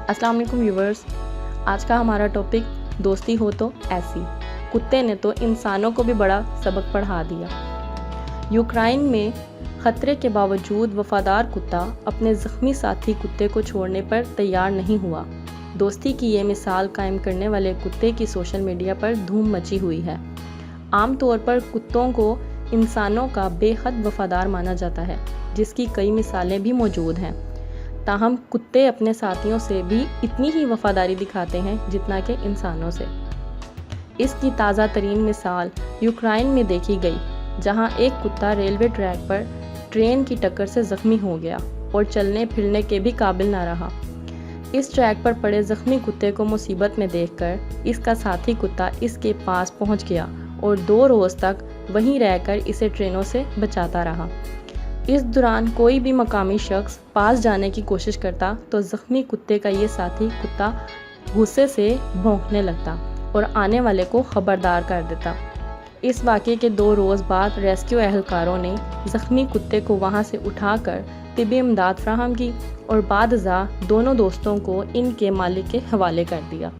अस्सलाम वालेकुम व्यूवर्स। आज का हमारा टॉपिक दोस्ती हो तो ऐसी। कुत्ते ने तो इंसानों को भी बड़ा सबक पढ़ा दिया। यूक्रेन में खतरे के बावजूद वफादार कुत्ता अपने ज़ख्मी साथी कुत्ते को छोड़ने पर तैयार नहीं हुआ। दोस्ती की ये मिसाल कायम करने वाले कुत्ते की सोशल मीडिया पर धूम मची हुई है। आम तौर पर कुत्तों को इंसानों का बेहद वफादार माना जाता है, जिसकी कई मिसालें भी मौजूद हैं। ताहम कुत्ते अपने साथियों से भी इतनी ही वफादारी दिखाते हैं जितना कि इंसानों से। इसकी ताज़ा तरीन मिसाल यूक्रेन में देखी गई, जहां एक कुत्ता रेलवे ट्रैक पर ट्रेन की टक्कर से ज़ख्मी हो गया और चलने फिरने के भी काबिल ना रहा। इस ट्रैक पर पड़े ज़ख्मी कुत्ते को मुसीबत में देखकर इसका साथी कुत्ता इसके पास पहुंच गया और 2 रोज़ तक वहीं रहकर इसे ट्रेनों से बचाता रहा। इस दौरान कोई भी मकामी शख्स पास जाने की कोशिश करता तो ज़ख्मी कुत्ते का ये साथी कुत्ता गुस्से से भौंकने लगता और आने वाले को खबरदार कर देता। इस वाक़े के 2 रोज़ बाद रेस्क्यू एहलकारों ने ज़ख्मी कुत्ते को वहां से उठाकर तिब्बी इमदाद फराहम की और बाद दोनों दोस्तों को इनके मालिक के हवाले कर दिया।